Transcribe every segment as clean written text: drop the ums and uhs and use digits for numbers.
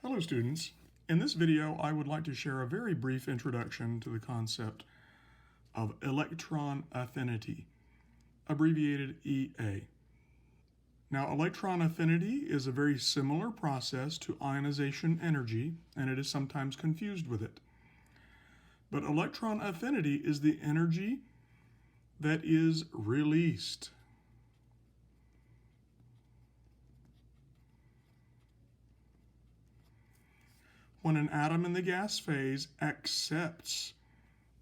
Hello students. In this video I would like to share a very brief introduction to the concept of electron affinity, abbreviated EA. Now electron affinity is a very similar process to ionization energy, and it is sometimes confused with it. But electron affinity is the energy that is released. When an atom in the gas phase accepts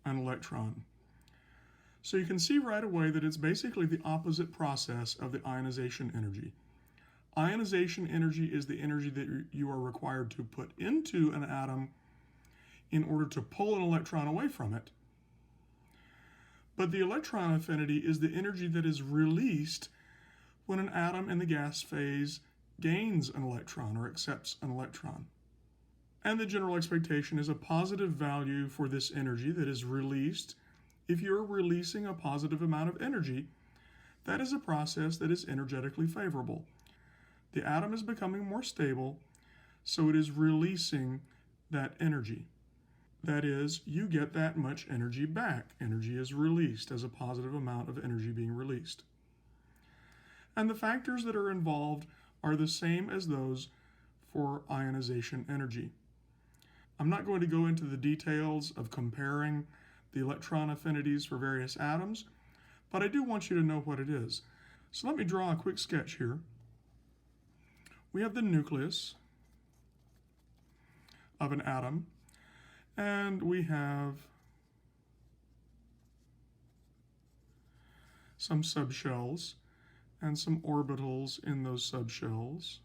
an electron. So you can see right away that it's basically the opposite process of the ionization energy. Ionization energy is the energy that you are required to put into an atom in order to pull an electron away from it. But the electron affinity is the energy that is released when an atom in the gas phase gains an electron or accepts an electron. And the general expectation is a positive value for this energy that is released. If you're releasing a positive amount of energy, that is a process that is energetically favorable. The atom is becoming more stable, so it is releasing that energy. That is, you get that much energy back. Energy is released as a positive amount of energy being released. And the factors that are involved are the same as those for ionization energy. I'm not going to go into the details of comparing the electron affinities for various atoms, but I do want you to know what it is. So let me draw a quick sketch here. We have the nucleus of an atom, and we have some subshells and some orbitals in those subshells.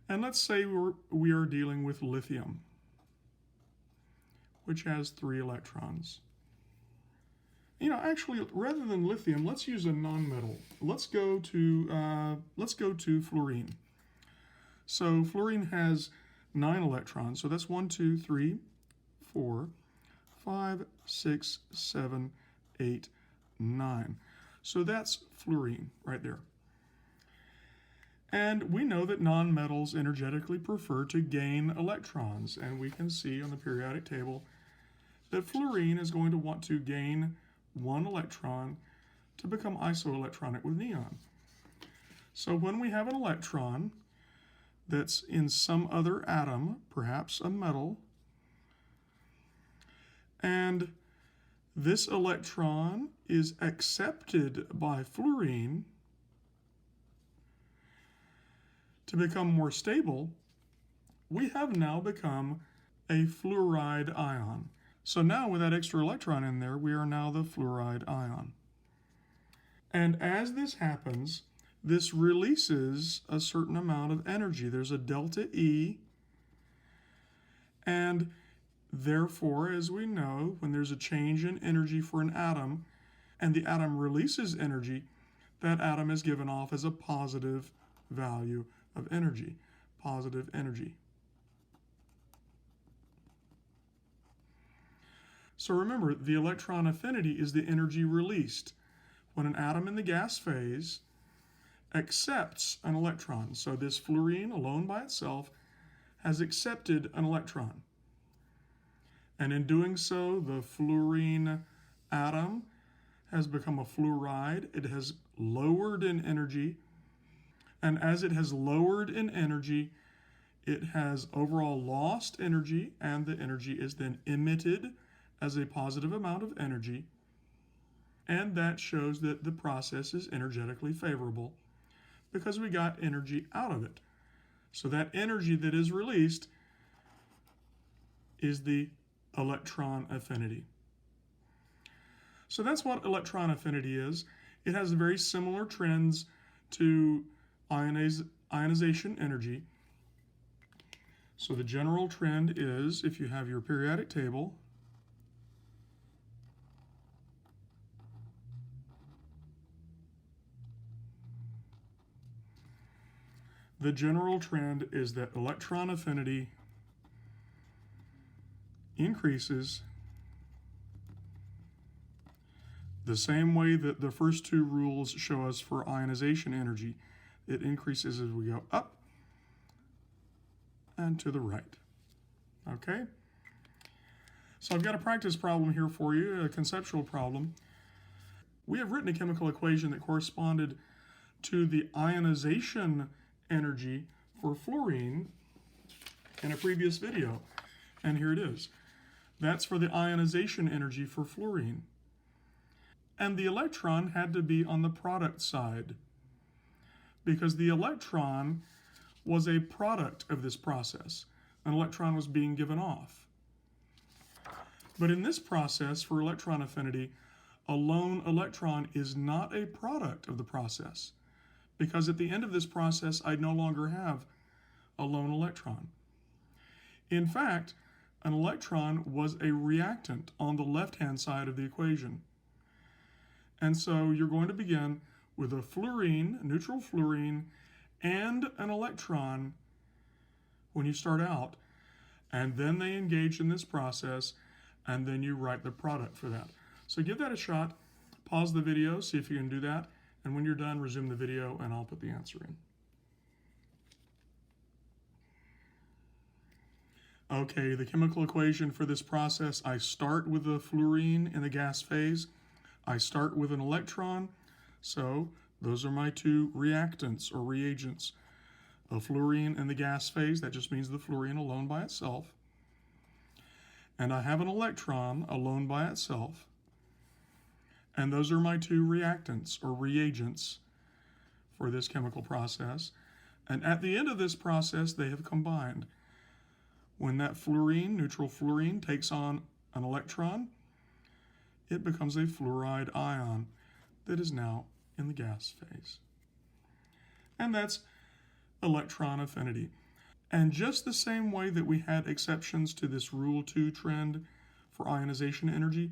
And let's say we are dealing with lithium, which has 3 electrons. Actually, rather than lithium, let's use a nonmetal. Let's go to fluorine. So fluorine has 9 electrons. So that's 1, 2, 3, 4, 5, 6, 7, 8, 9. So that's fluorine right there. And we know that nonmetals energetically prefer to gain electrons, and we can see on the periodic table that fluorine is going to want to gain 1 electron to become isoelectronic with neon. So when we have an electron that's in some other atom, perhaps a metal, and this electron is accepted by fluorine to become more stable, we have now become a fluoride ion. So now with that extra electron in there, we are now the fluoride ion. And as this happens, this releases a certain amount of energy. There's a delta E, and therefore, as we know, when there's a change in energy for an atom, and the atom releases energy, that atom is given off as a positive value of energy, positive energy. So remember, the electron affinity is the energy released when an atom in the gas phase accepts an electron. So this fluorine alone by itself has accepted an electron. And in doing so, the fluorine atom has become a fluoride. It has lowered in energy. And as it has lowered in energy, it has overall lost energy, and the energy is then emitted as a positive amount of energy. And that shows that the process is energetically favorable because we got energy out of it. So that energy that is released is the electron affinity. So that's what electron affinity is. It has very similar trends to ionization energy. So the general trend is, if you have your periodic table, the general trend is that electron affinity increases the same way that the first 2 rules show us for ionization energy. It increases as we go up, and to the right. Okay? So I've got a practice problem here for you, a conceptual problem. We have written a chemical equation that corresponded to the ionization energy for fluorine in a previous video. And here it is. That's for the ionization energy for fluorine. And the electron had to be on the product side because the electron was a product of this process. An electron was being given off. But in this process, for electron affinity, a lone electron is not a product of the process because at the end of this process, I no longer have a lone electron. In fact, an electron was a reactant on the left-hand side of the equation. And so you're going to begin with a fluorine, neutral fluorine, and an electron when you start out, and then they engage in this process, and then you write the product for that. So give that a shot, pause the video, see if you can do that, and when you're done, resume the video, and I'll put the answer in. Okay, the chemical equation for this process, I start with the fluorine in the gas phase. I start with an electron, so those are my two reactants or reagents. A fluorine in the gas phase, that just means the fluorine alone by itself. And I have an electron alone by itself. And those are my two reactants or reagents for this chemical process. And at the end of this process, they have combined. When that fluorine, neutral fluorine, takes on an electron, it becomes a fluoride ion that is now in the gas phase. And that's electron affinity. And just the same way that we had exceptions to this Rule 2 trend for ionization energy,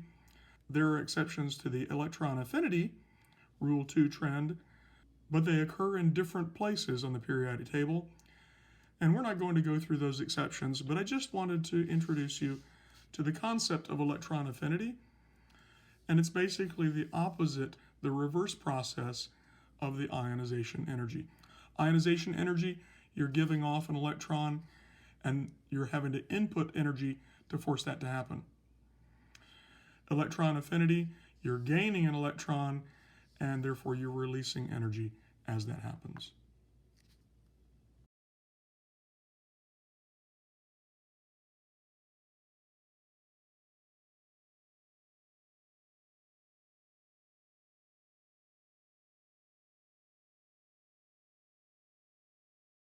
there are exceptions to the electron affinity Rule 2 trend, but they occur in different places on the periodic table. And we're not going to go through those exceptions, but I just wanted to introduce you to the concept of electron affinity. And it's basically the opposite, the reverse process of the ionization energy. Ionization energy, you're giving off an electron and you're having to input energy to force that to happen. Electron affinity, you're gaining an electron and therefore you're releasing energy as that happens.